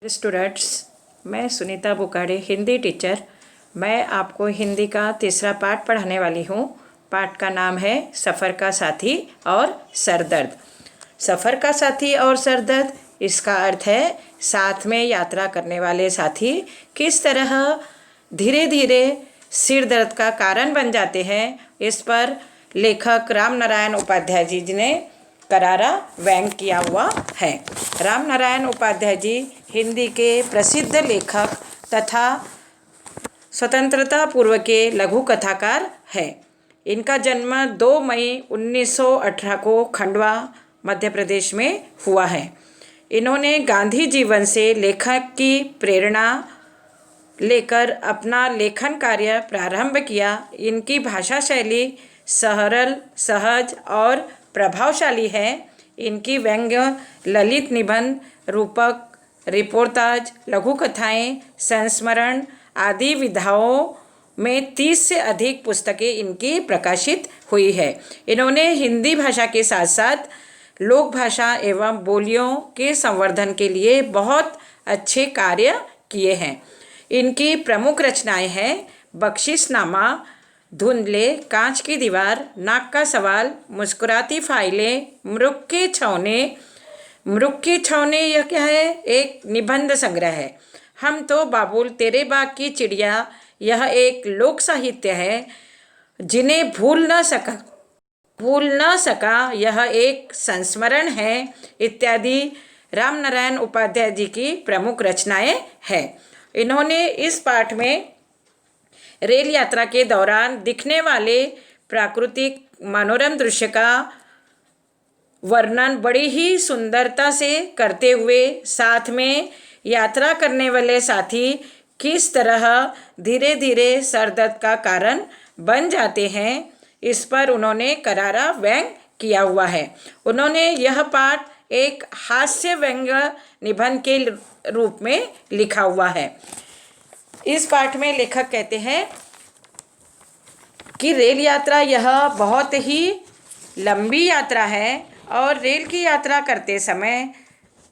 Students, मैं Sunita बुकाड़े Hindi teacher. मैं आपको हिंदी का तीसरा पाठ पढ़ाने वाली हूँ। पाठ का नाम है सफ़र का साथी और सरदर्द। सफ़र का साथी और सरदर्द, इसका अर्थ है साथ में यात्रा करने वाले साथी किस तरह धीरे धीरे सिर दर्द का कारण बन जाते हैं। इस पर लेखक राम नारायण उपाध्याय जी ने करारा व्यंग किया हुआ है। राम नारायण उपाध्याय जी हिंदी के प्रसिद्ध लेखक तथा स्वतंत्रता पूर्व के लघु कथाकार हैं। इनका जन्म 2 मई 1918 को खंडवा मध्य प्रदेश में हुआ है। इन्होंने गांधी जीवन से लेखक की प्रेरणा लेकर अपना लेखन कार्य प्रारंभ किया। इनकी भाषा शैली सरल, सहज और प्रभावशाली है। इनकी व्यंग्य, ललित निबंध, रूपक, रिपोर्टाज, लघु कथाएँ, संस्मरण आदि विधाओं में 30 से अधिक पुस्तकें इनकी प्रकाशित हुई है। इन्होंने हिंदी भाषा के साथ साथ लोक भाषा एवं बोलियों के संवर्धन के लिए बहुत अच्छे कार्य किए हैं। इनकी प्रमुख रचनाएं हैं बख्शिशनामा, धुंधले, कांच की दीवार, नाक का सवाल, मुस्कुराती फाइलें, मृग के छौने। मृग के छौने यह क्या है? एक निबंध संग्रह है। हम तो बाबुल, तेरे बाग की चिड़िया, यह एक लोक साहित्य है। जिन्हें भूल न सका यह एक संस्मरण है, इत्यादि राम नारायण उपाध्याय जी की प्रमुख रचनाएं हैं। इन्होंने इस पाठ में रेल यात्रा के दौरान दिखने वाले प्राकृतिक मनोरम दृश्य का वर्णन बड़ी ही सुंदरता से करते हुए साथ में यात्रा करने वाले साथी किस तरह धीरे धीरे सरदर्द का कारण बन जाते हैं, इस पर उन्होंने करारा व्यंग किया हुआ है। उन्होंने यह पाठ एक हास्य व्यंग्य निबंध के रूप में लिखा हुआ है। इस पाठ में लेखक कहते हैं कि रेल यात्रा यह बहुत ही लंबी यात्रा है और रेल की यात्रा करते समय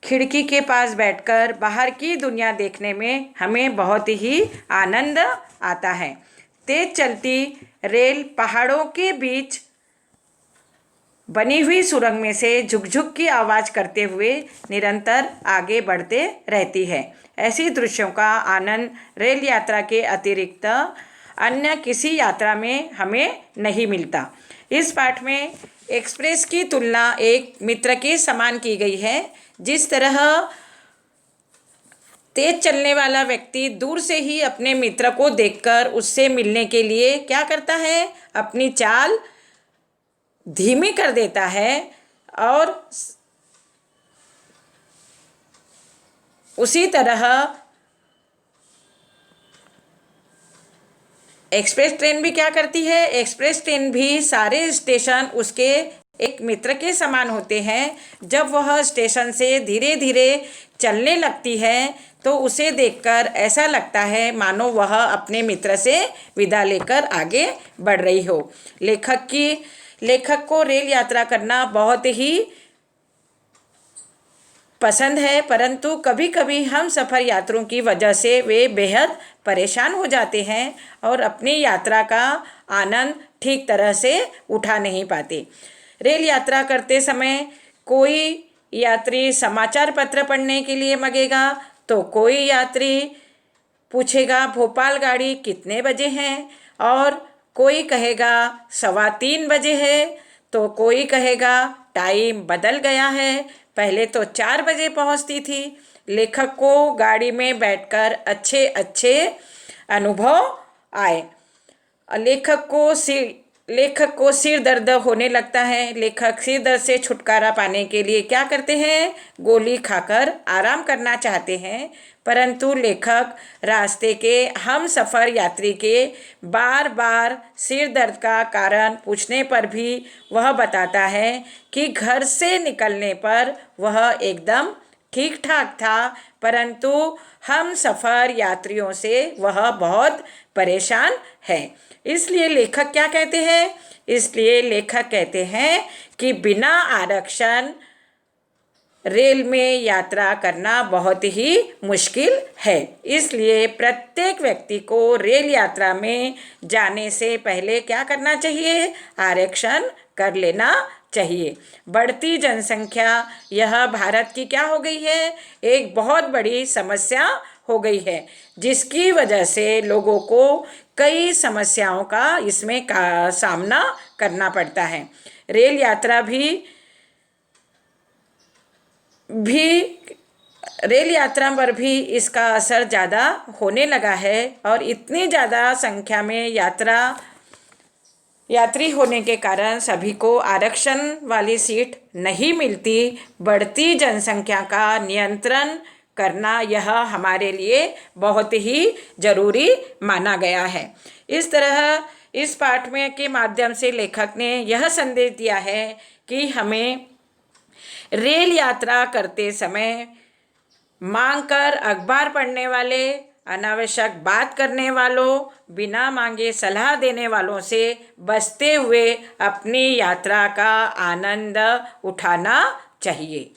खिड़की के पास बैठकर बाहर की दुनिया देखने में हमें बहुत ही आनंद आता है। तेज चलती रेल पहाड़ों के बीच बनी हुई सुरंग में से झुकझुक की आवाज़ करते हुए निरंतर आगे बढ़ते रहती है। ऐसी दृश्यों का आनंद रेल यात्रा के अतिरिक्त अन्य किसी यात्रा में हमें नहीं मिलता। इस पाठ में एक्सप्रेस की तुलना एक मित्र के समान की गई है। जिस तरह तेज चलने वाला व्यक्ति दूर से ही अपने मित्र को देखकर उससे मिलने के लिए क्या करता है? अपनी चाल धीमी कर देता है और उसी तरह एक्सप्रेस ट्रेन भी क्या करती है? एक्सप्रेस ट्रेन भी सारे स्टेशन उसके एक मित्र के समान होते हैं। जब वह स्टेशन से धीरे धीरे चलने लगती है तो उसे देखकर ऐसा लगता है मानो वह अपने मित्र से विदा लेकर आगे बढ़ रही हो। लेखक को रेल यात्रा करना बहुत ही पसंद है, परंतु कभी कभी हम सफ़र यात्रियों की वजह से वे बेहद परेशान हो जाते हैं और अपनी यात्रा का आनंद ठीक तरह से उठा नहीं पाते। रेल यात्रा करते समय कोई यात्री समाचार पत्र पढ़ने के लिए मांगेगा तो कोई यात्री पूछेगा भोपाल गाड़ी कितने बजे हैं, और कोई कहेगा 3:15 बजे है, तो कोई कहेगा टाइम बदल गया है, पहले तो 4 बजे पहुंचती थी। लेखक को गाड़ी में बैठकर अच्छे अच्छे अनुभव आए। लेखक को सिर दर्द होने लगता है। लेखक सिर दर्द से छुटकारा पाने के लिए क्या करते हैं? गोली खाकर आराम करना चाहते हैं, परंतु लेखक रास्ते के हम सफ़र यात्री के बार बार सिर दर्द का कारण पूछने पर भी वह बताता है कि घर से निकलने पर वह एकदम ठीक ठाक था, परंतु हम सफ़र यात्रियों से वह बहुत परेशान है। इसलिए लेखक क्या कहते हैं? इसलिए लेखक कहते हैं कि बिना आरक्षण रेल में यात्रा करना बहुत ही मुश्किल है। इसलिए प्रत्येक व्यक्ति को रेल यात्रा में जाने से पहले क्या करना चाहिए? आरक्षण कर लेना चाहिए। बढ़ती जनसंख्या यह भारत की क्या हो गई है? एक बहुत बड़ी समस्या हो गई है, जिसकी वजह से लोगों को कई समस्याओं का इसमें सामना करना पड़ता है। रेल यात्रा भी रेल यात्रा पर भी इसका असर ज़्यादा होने लगा है और इतनी ज़्यादा संख्या में यात्री होने के कारण सभी को आरक्षण वाली सीट नहीं मिलती। बढ़ती जनसंख्या का नियंत्रण करना यह हमारे लिए बहुत ही ज़रूरी माना गया है। इस तरह इस पाठ में के माध्यम से लेखक ने यह संदेश दिया है कि हमें रेल यात्रा करते समय मांग कर अखबार पढ़ने वाले, अनावश्यक बात करने वालों, बिना मांगे सलाह देने वालों से बचते हुए अपनी यात्रा का आनंद उठाना चाहिए।